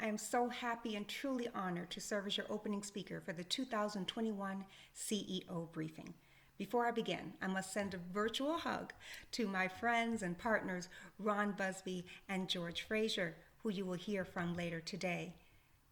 I am so happy and truly honored to serve as your opening speaker for the 2021 CEO briefing. Before I begin, I must send a virtual hug to my friends and partners, Ron Busby and George Frazier, who you will hear from later today.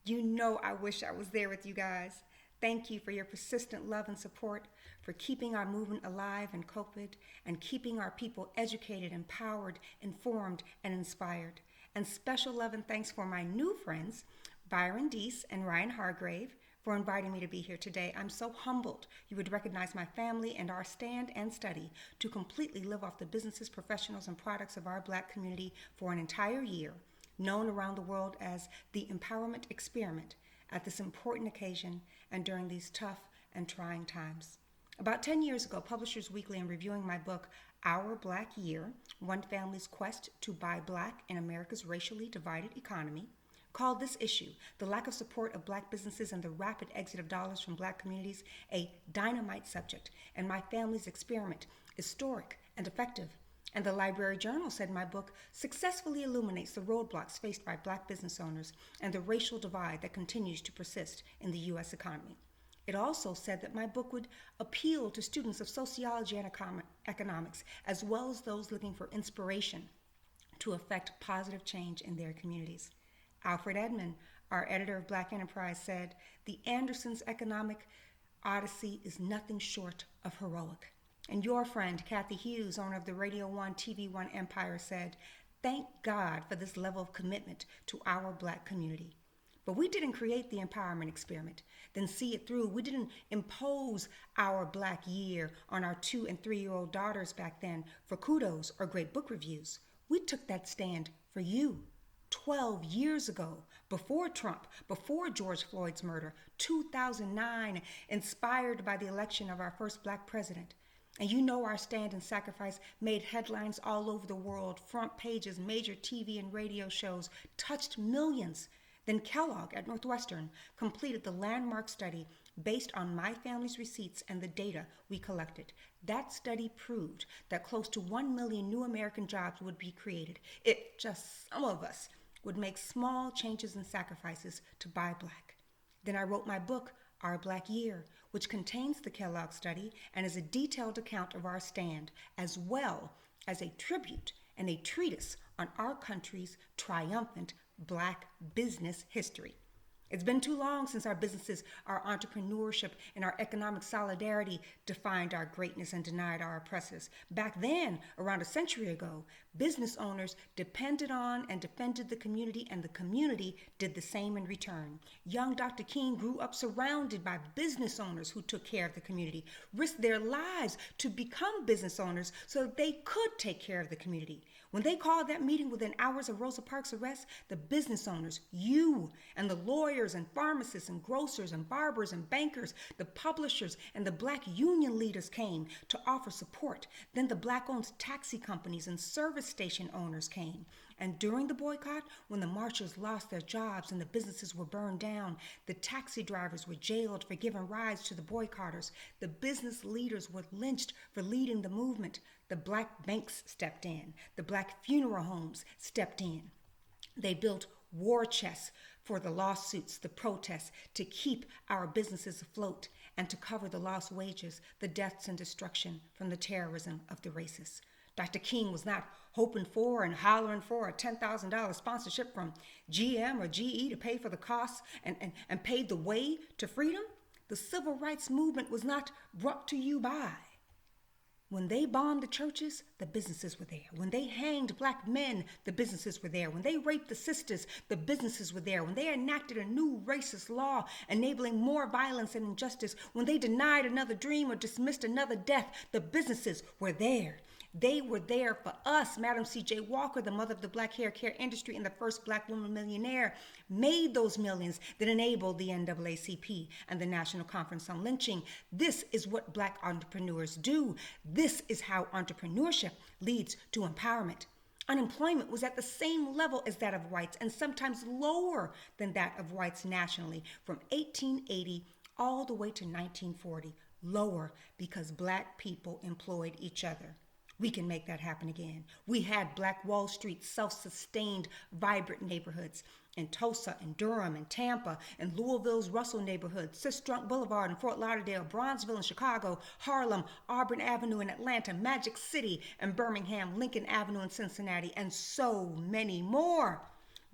You know I wish I was there with you guys. Thank you for your persistent love and support, for keeping our movement alive in COVID, and keeping our people educated, empowered, informed, and inspired. And special love and thanks for my new friends, Byron Deese and Ryan Hargrave, for inviting me to be here today. I'm so humbled you would recognize my family and our stand and study to completely live off the businesses, professionals, and products of our Black community for an entire year, known around the world as the Empowerment Experiment, at this important occasion and during these tough and trying times. About 10 years ago, Publishers Weekly, in reviewing my book, Our Black Year, One Family's Quest to Buy Black in America's Racially Divided Economy, called this issue, The Lack of Support of Black Businesses and the Rapid Exit of Dollars from Black Communities, a dynamite subject, and my family's experiment, historic and effective. And the Library Journal said my book successfully illuminates the roadblocks faced by Black business owners and the racial divide that continues to persist in the U.S. economy. It also said that my book would appeal to students of sociology and economics, as well as those looking for inspiration to effect positive change in their communities. Alfred Edmond, our editor of Black Enterprise, said, "The Andersons' economic odyssey is nothing short of heroic." And your friend, Kathy Hughes, owner of the Radio 1, TV 1 empire, said, "Thank God for this level of commitment to our Black community." But we didn't create the empowerment experiment, then see it through. We didn't impose our Black year on our 2- and 3-year-old daughters back then for kudos or great book reviews. We took that stand for you 12 years ago, before Trump, before George Floyd's murder, 2009, inspired by the election of our first Black president. And you know our stand and sacrifice made headlines all over the world, front pages, major TV and radio shows, touched millions. Then Kellogg at Northwestern completed the landmark study based on my family's receipts and the data we collected. That study proved that close to 1 million new American jobs would be created if just some of us would make small changes and sacrifices to buy Black. Then I wrote my book, Our Black Year, which contains the Kellogg study and is a detailed account of our stand, as well as a tribute and a treatise on our country's triumphant Black business history. It's been too long since our businesses, our entrepreneurship, and our economic solidarity defined our greatness and denied our oppressors. Back then, around a century ago, business owners depended on and defended the community, and the community did the same in return. Young Dr. King grew up surrounded by business owners who took care of the community, risked their lives to become business owners so that they could take care of the community. When they called that meeting within hours of Rosa Parks' arrest, the business owners, you, and the lawyers and pharmacists and grocers and barbers and bankers, the publishers and the Black union leaders came to offer support. Then the Black-owned taxi companies and service station owners came. And during the boycott, when the marchers lost their jobs and the businesses were burned down, the taxi drivers were jailed for giving rides to the boycotters. The business leaders were lynched for leading the movement. The Black banks stepped in. The Black funeral homes stepped in. They built war chests for the lawsuits, the protests, to keep our businesses afloat and to cover the lost wages, the deaths and destruction from the terrorism of the racists. Dr. King was not hoping for and hollering for a $10,000 sponsorship from GM or GE to pay for the costs and pave the way to freedom. The civil rights movement was not brought to you by. When they bombed the churches, the businesses were there. When they hanged Black men, the businesses were there. When they raped the sisters, the businesses were there. When they enacted a new racist law enabling more violence and injustice, when they denied another dream or dismissed another death, the businesses were there. They were there for us. Madam C.J. Walker, the mother of the Black hair care industry and the first Black woman millionaire, made those millions that enabled the NAACP and the National Conference on Lynching. This is what Black entrepreneurs do. This is how entrepreneurship leads to empowerment. Unemployment was at the same level as that of whites and sometimes lower than that of whites nationally from 1880 all the way to 1940. Lower because Black people employed each other. We can make that happen again. We had Black Wall Street, self-sustained, vibrant neighborhoods. in Tulsa and Durham and Tampa and Louisville's Russell neighborhood, Sistrunk Boulevard in Fort Lauderdale, Bronzeville in Chicago, Harlem, Auburn Avenue in Atlanta, Magic City and Birmingham, Lincoln Avenue in Cincinnati, and so many more.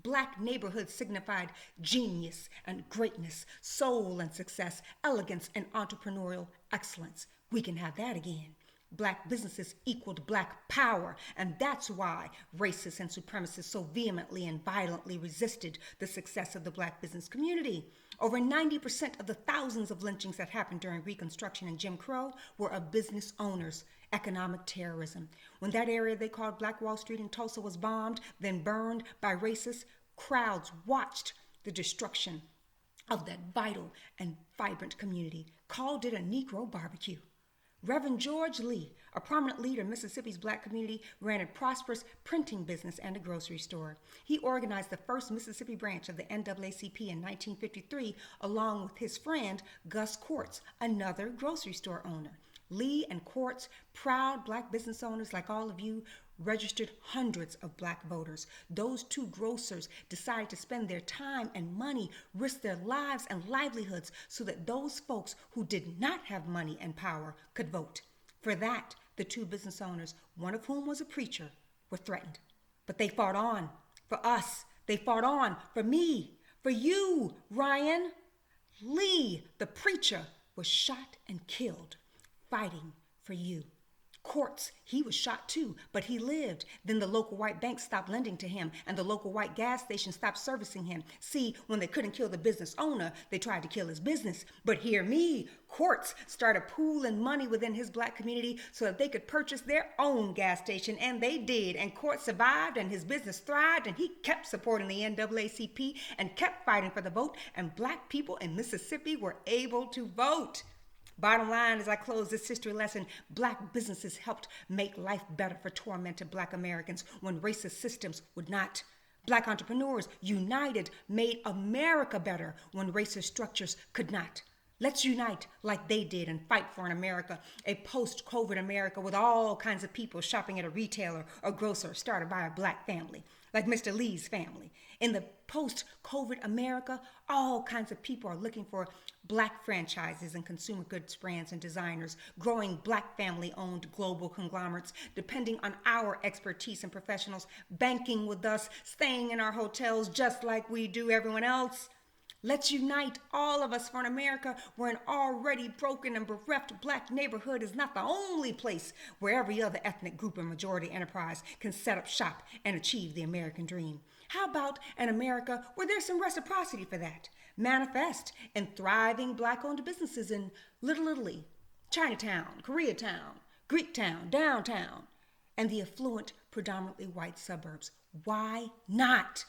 Black neighborhoods signified genius and greatness, soul and success, elegance and entrepreneurial excellence. We can have that again. Black businesses equaled black power, and that's why racists and supremacists so vehemently and violently resisted the success of the black business community. Over 90% of the thousands of lynchings that happened during Reconstruction and Jim Crow were of business owners. Economic terrorism. When that area they called Black Wall Street in Tulsa was bombed, then burned by racists, crowds watched the destruction of that vital and vibrant community, called it a Negro barbecue. Reverend George Lee, a prominent leader in Mississippi's black community, ran a prosperous printing business and a grocery store. He organized the first Mississippi branch of the NAACP in 1953, along with his friend Gus Quartz, another grocery store owner. Lee and Quartz, proud black business owners like all of you, registered hundreds of black voters. Those two grocers decided to spend their time and money, risk their lives and livelihoods so that those folks who did not have money and power could vote. For that, the two business owners, one of whom was a preacher, were threatened. But they fought on for us. They fought on for me, for you, Ryan. Lee, the preacher, was shot and killed fighting for you. Quartz, he was shot too, but he lived. Then the local white bank stopped lending to him, and the local white gas station stopped servicing him. See, when they couldn't kill the business owner, they tried to kill his business. But hear me, Quartz started pooling money within his black community so that they could purchase their own gas station, and they did. And Quartz survived, and his business thrived, and he kept supporting the NAACP and kept fighting for the vote, and black people in Mississippi were able to vote. Bottom line, as I close this history lesson, black businesses helped make life better for tormented black Americans when racist systems would not. Black entrepreneurs united made America better when racist structures could not. Let's unite like they did and fight for an America, a post-COVID America with all kinds of people shopping at a retailer or grocer started by a black family, like Mr. Lee's family. In the post-COVID America, all kinds of people are looking for black franchises and consumer goods brands and designers, growing black family-owned global conglomerates, depending on our expertise and professionals, banking with us, staying in our hotels just like we do everyone else. Let's unite, all of us, for an America where an already broken and bereft black neighborhood is not the only place where every other ethnic group and majority enterprise can set up shop and achieve the American dream. How about an America where there's some reciprocity for that? Manifest in thriving black-owned businesses in Little Italy, Chinatown, Koreatown, Greektown, downtown, and the affluent, predominantly white suburbs. Why not?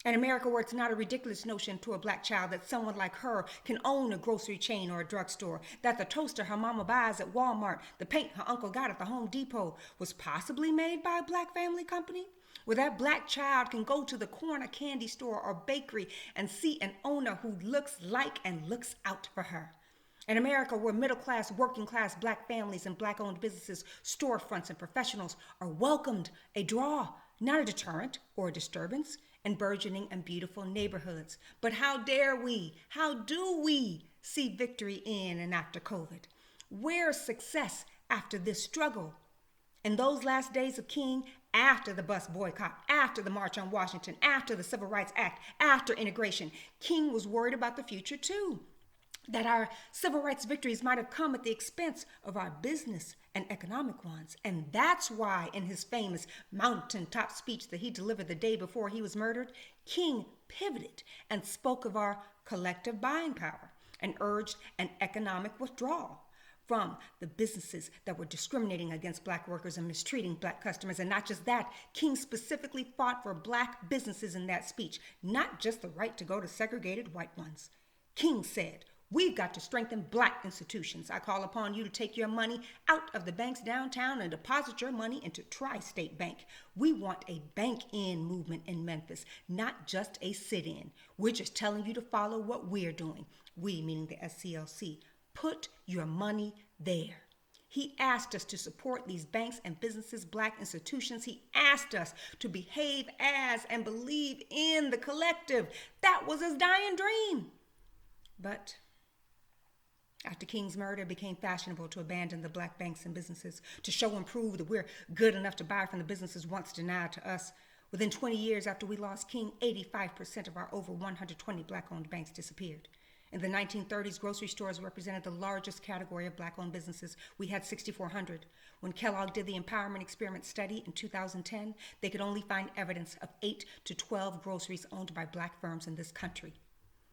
An America where it's not a ridiculous notion to a black child that someone like her can own a grocery chain or a drugstore, that the toaster her mama buys at Walmart, the paint her uncle got at the Home Depot was possibly made by a black family company, where that black child can go to the corner candy store or bakery and see an owner who looks like and looks out for her. An America where middle-class, working-class black families and black-owned businesses, storefronts, and professionals are welcomed, a draw, not a deterrent or a disturbance, in burgeoning and beautiful neighborhoods. But how dare we, how do we see victory in and after COVID? Where's success after this struggle? In those last days of King, after the bus boycott, after the March on Washington, after the Civil Rights Act, after integration, King was worried about the future too. That our civil rights victories might have come at the expense of our business and economic ones. And that's why in his famous mountaintop speech that he delivered the day before he was murdered, King pivoted and spoke of our collective buying power and urged an economic withdrawal from the businesses that were discriminating against black workers and mistreating black customers. And not just that, King specifically fought for black businesses in that speech, not just the right to go to segregated white ones. King said, "We've got to strengthen black institutions. I call upon you to take your money out of the banks downtown and deposit your money into Tri-State Bank. We want a bank-in movement in Memphis, not just a sit-in. We're just telling you to follow what we're doing." We, meaning the SCLC. Put your money there. He asked us to support these banks and businesses, Black institutions. He asked us to behave as and believe in the collective. That was his dying dream. But after King's murder, it became fashionable to abandon the Black banks and businesses, to show and prove that we're good enough to buy from the businesses once denied to us. Within 20 years after we lost King, 85% of our over 120 Black-owned banks disappeared. In the 1930s, grocery stores represented the largest category of Black-owned businesses. We had 6,400. When Kellogg did the Empowerment Experiment study in 2010, they could only find evidence of 8 to 12 groceries owned by Black firms in this country.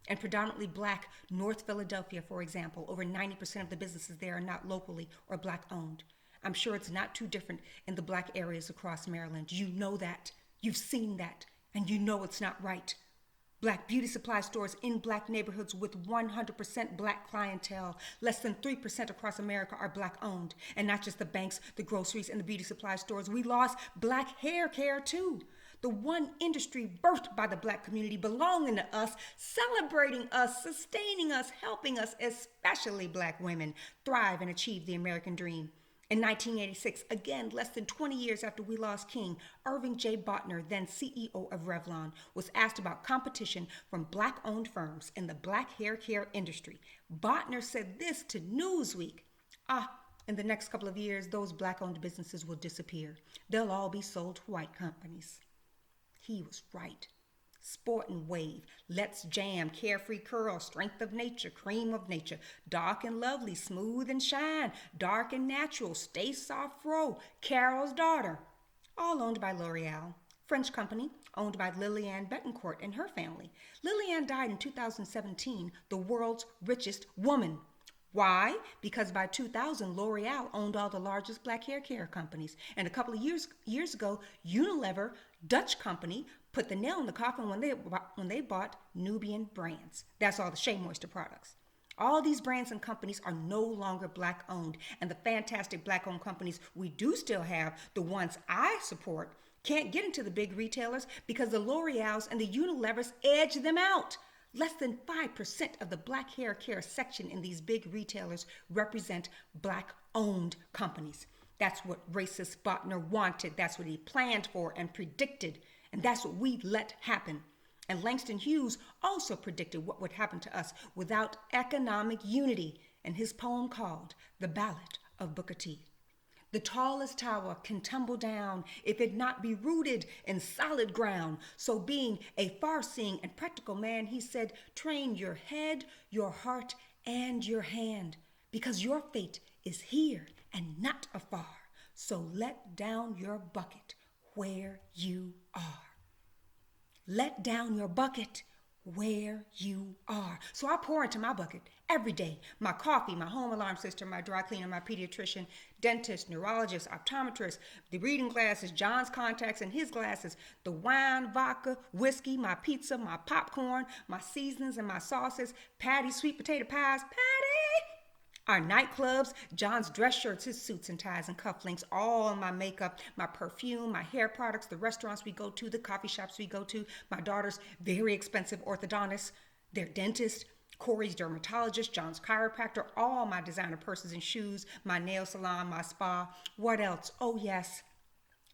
And predominantly Black North Philadelphia, for example, over 90% of the businesses there are not locally or Black-owned. I'm sure it's not too different in the Black areas across Maryland. You know that. You've seen that. And you know it's not right. Black beauty supply stores in Black neighborhoods with 100% Black clientele. Less than 3% across America are Black owned. And not just the banks, the groceries, and the beauty supply stores. We lost Black hair care too. The one industry birthed by the Black community, belonging to us, celebrating us, sustaining us, helping us, especially Black women, thrive and achieve the American dream. In 1986, again, less than 20 years after we lost King, Irving J. Botner, then CEO of Revlon, was asked about competition from Black-owned firms in the Black hair care industry. Botner said this to Newsweek. In the next couple of years, those Black-owned businesses will disappear. They'll all be sold to white companies. He was right. Sport and Wave, Let's Jam, Carefree Curl, Strength of Nature, Cream of Nature, Dark and Lovely, Smooth and Shine, Dark and Natural, Stay Soft Fro, Carol's Daughter, all owned by L'Oreal. French company owned by Liliane Bettencourt and her family. Liliane died in 2017, the world's richest woman. Why? Because by 2000, L'Oreal owned all the largest Black hair care companies. And a couple of years ago, Unilever, Dutch company, put the nail in the coffin when they bought Nubian brands. That's all the Shea Moisture products. All these brands and companies are no longer Black owned. And the fantastic Black owned companies we do still have, the ones I support, can't get into the big retailers because the L'Oreals and the Unilevers edge them out. Less than 5% of the Black hair care section in these big retailers represent Black-owned companies. That's what racist Botner wanted. That's what he planned for and predicted. And that's what we let happen. And Langston Hughes also predicted what would happen to us without economic unity in his poem called The Ballad of Booker T. The tallest tower can tumble down if it not be rooted in solid ground. So being a far-seeing and practical man, he said, train your head, your heart, and your hand, because your fate is here and not afar. So let down your bucket where you are. Let down your bucket where you are. So I pour into my bucket every day. My coffee, my home alarm system, my dry cleaner, my pediatrician, dentist, neurologist, optometrist, the reading glasses, John's contacts and his glasses, the wine, vodka, whiskey, my pizza, my popcorn, my seasonings and my sauces, Patty, sweet potato pies, Patty! Our nightclubs, John's dress shirts, his suits and ties and cufflinks, all my makeup, my perfume, my hair products, the restaurants we go to, the coffee shops we go to, my daughter's very expensive orthodontist, their dentist, Corey's dermatologist, John's chiropractor, all my designer purses and shoes, my nail salon, my spa. What else? Oh yes,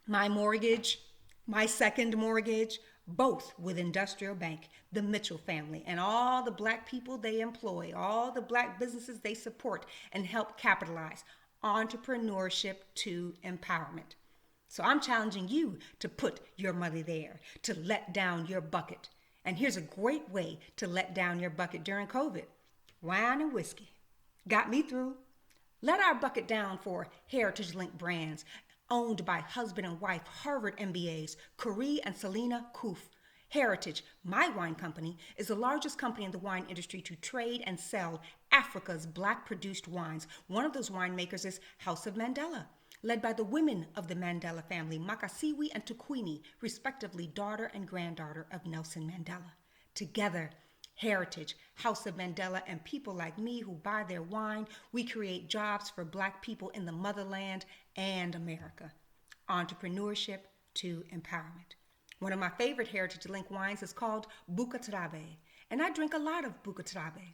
my mortgage, my second mortgage, both with Industrial Bank, the Mitchell family, and all the Black people they employ, all the Black businesses they support and help capitalize. Entrepreneurship to empowerment. So I'm challenging you to put your money there, to let down your bucket. And here's a great way to let down your bucket during COVID. Wine and whiskey. Got me through. Let our bucket down for Heritage Link brands, owned by husband and wife Harvard MBAs, Corey and Selena Koof. Heritage, my wine company, is the largest company in the wine industry to trade and sell Africa's Black-produced wines. One of those winemakers is House of Mandela, led by the women of the Mandela family, Makasiwi and Tukwini, respectively daughter and granddaughter of Nelson Mandela. Together, Heritage, House of Mandela, and people like me who buy their wine, we create jobs for Black people in the motherland and America. Entrepreneurship to empowerment. One of my favorite Heritage Link wines is called Bukatrabe, and I drink a lot of Bukatrabe.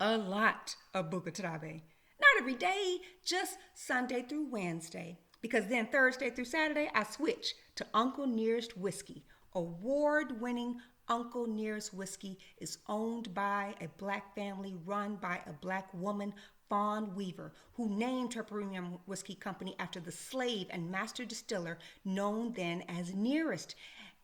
A lot of Bukatrabe. Not every day, just Sunday through Wednesday. Because then Thursday through Saturday, I switch to Uncle Nearest Whiskey. Award-winning Uncle Nearest Whiskey is owned by a Black family run by a Black woman, Fawn Weaver, who named her premium whiskey company after the slave and master distiller known then as Nearest,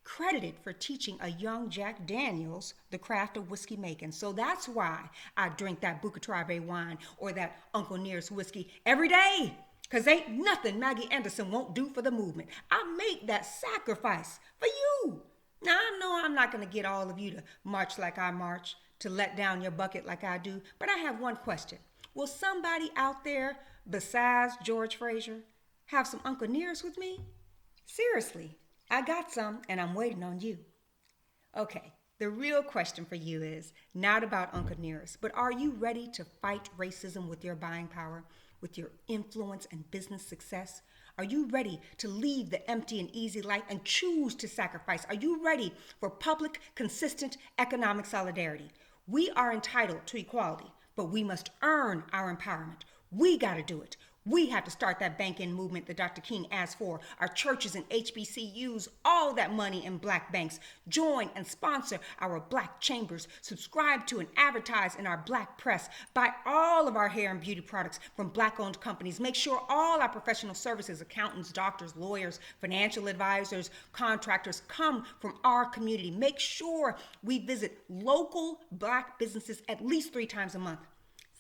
credited for teaching a young Jack Daniels the craft of whiskey making. So that's why I drink that Bucatrabe wine or that Uncle Nearest whiskey every day. Because ain't nothing Maggie Anderson won't do for the movement. I make that sacrifice for you. Now, I know I'm not going to get all of you to march like I march, to let down your bucket like I do, but I have one question. Will somebody out there, besides George Frazier, have some Uncle Nearest with me? Seriously, I got some, and I'm waiting on you. Okay, the real question for you is not about Uncle Nearest, but are you ready to fight racism with your buying power, with your influence and business success? Are you ready to leave the empty and easy life and choose to sacrifice? Are you ready for public, consistent economic solidarity? We are entitled to equality, but we must earn our empowerment. We got to do it. We have to start that bank-in movement that Dr. King asked for. Our churches and HBCUs, all that money in Black banks. Join and sponsor our Black chambers. Subscribe to and advertise in our Black press. Buy all of our hair and beauty products from Black-owned companies. Make sure all our professional services, accountants, doctors, lawyers, financial advisors, contractors come from our community. Make sure we visit local Black businesses at least 3 times a month.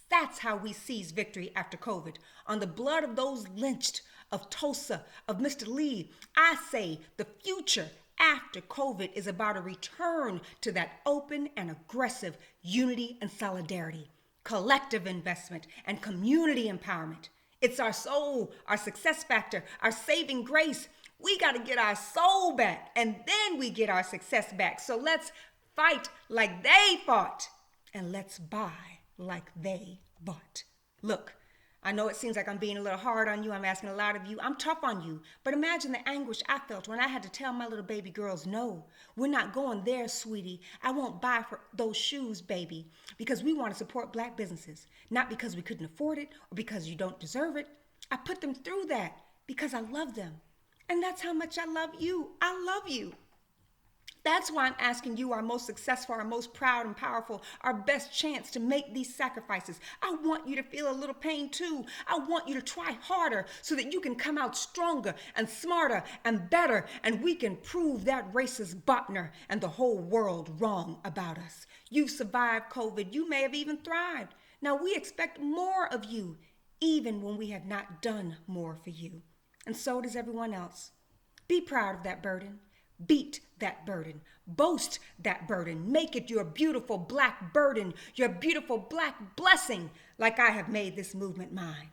That's how we seize victory after COVID. On the blood of those lynched, of Tulsa, of Mr. Lee, I say the future after COVID is about a return to that open and aggressive unity and solidarity, collective investment, and community empowerment. It's our soul, our success factor, our saving grace. We got to get our soul back, and then we get our success back. So let's fight like they fought, and let's buy like they bought. Look, I know it seems like I'm being a little hard on you. I'm asking a lot of you. I'm tough on you. But imagine the anguish I felt when I had to tell my little baby girls, no, we're not going there, sweetie. I won't buy for those shoes, baby, because we want to support Black businesses, not because we couldn't afford it or because you don't deserve it. I put them through that because I love them. And that's how much I love you. I love you. That's why I'm asking you, our most successful, our most proud and powerful, our best chance to make these sacrifices. I want you to feel a little pain too. I want you to try harder so that you can come out stronger and smarter and better, and we can prove that racist Botner and the whole world wrong about us. You've survived COVID. You may have even thrived. Now we expect more of you, even when we have not done more for you. And so does everyone else. Be proud of that burden. Beat that burden. Boast that burden. Make it your beautiful Black burden, your beautiful Black blessing, like I have made this movement mine.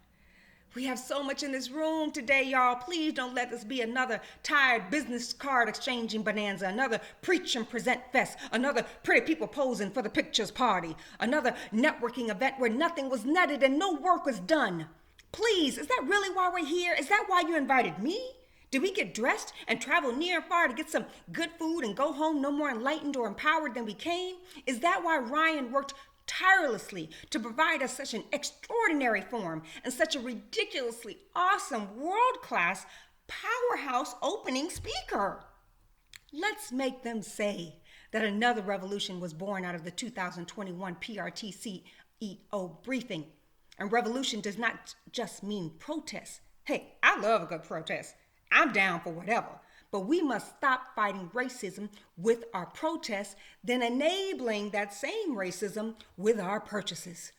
We have so much in this room today, y'all. Please don't let this be another tired business card exchanging bonanza, another preach and present fest, another pretty people posing for the pictures party, another networking event where nothing was netted and no work was done. Please, is that really why we're here? Is that why you invited me? Did we get dressed and travel near and far to get some good food and go home no more enlightened or empowered than we came? Is that why Ryan worked tirelessly to provide us such an extraordinary forum and such a ridiculously awesome, world-class, powerhouse opening speaker? Let's make them say that another revolution was born out of the 2021 PRT CEO briefing. And revolution does not just mean protest. Hey, I love a good protest. I'm down for whatever, but we must stop fighting racism with our protests, then enabling that same racism with our purchases.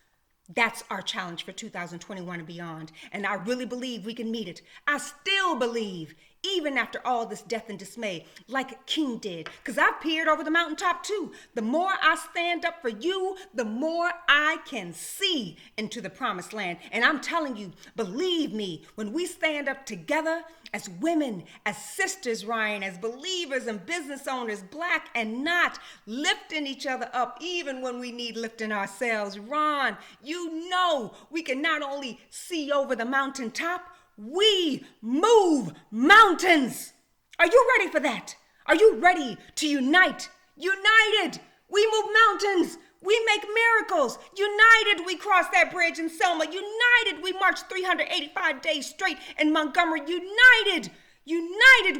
That's our challenge for 2021 and beyond, and I really believe we can meet it. I still believe, even after all this death and dismay, like King did, because I've peered over the mountaintop too. The more I stand up for you, the more I can see into the promised land. And I'm telling you, believe me, when we stand up together as women, as sisters, Ryan, as believers and business owners, Black and not, lifting each other up even when we need lifting ourselves. Ron, you know we can not only see over the mountaintop, we move mountains. Are you ready for that? Are you ready to unite? United, we move mountains. we make miracles. United, we cross that bridge in Selma. United, we march 385 days straight in Montgomery. United,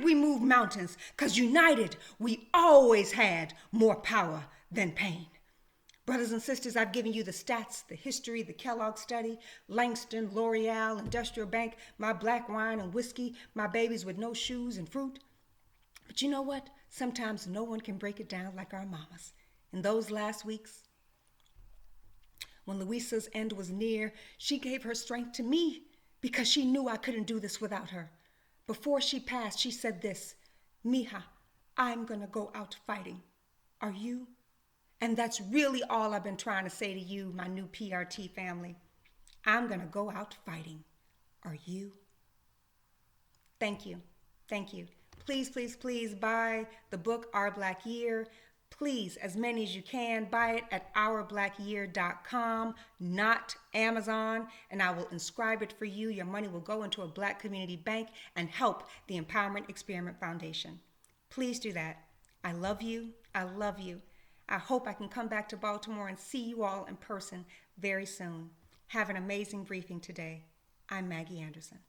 we move mountains. Because united, we always had more power than pain. Brothers and sisters, I've given you the stats, the history, the Kellogg study, Langston, L'Oreal, Industrial Bank, my black wine and whiskey, my babies with no shoes and fruit. But you know what? Sometimes no one can break it down like our mamas. In those last weeks, when Louisa's end was near, she gave her strength to me because she knew I couldn't do this without her. Before she passed, she said this, "Mija, I'm going to go out fighting. Are you?" And that's really all I've been trying to say to you, my new PRT family. I'm going to go out fighting. Are you? Thank you. Thank you. Please, please, please buy the book, Our Black Year. Please, as many as you can, buy it at ourblackyear.com, not Amazon, and I will inscribe it for you. Your money will go into a Black community bank and help the Empowerment Experiment Foundation. Please do that. I love you. I love you. I hope I can come back to Baltimore and see you all in person very soon. Have an amazing briefing today. I'm Maggie Anderson.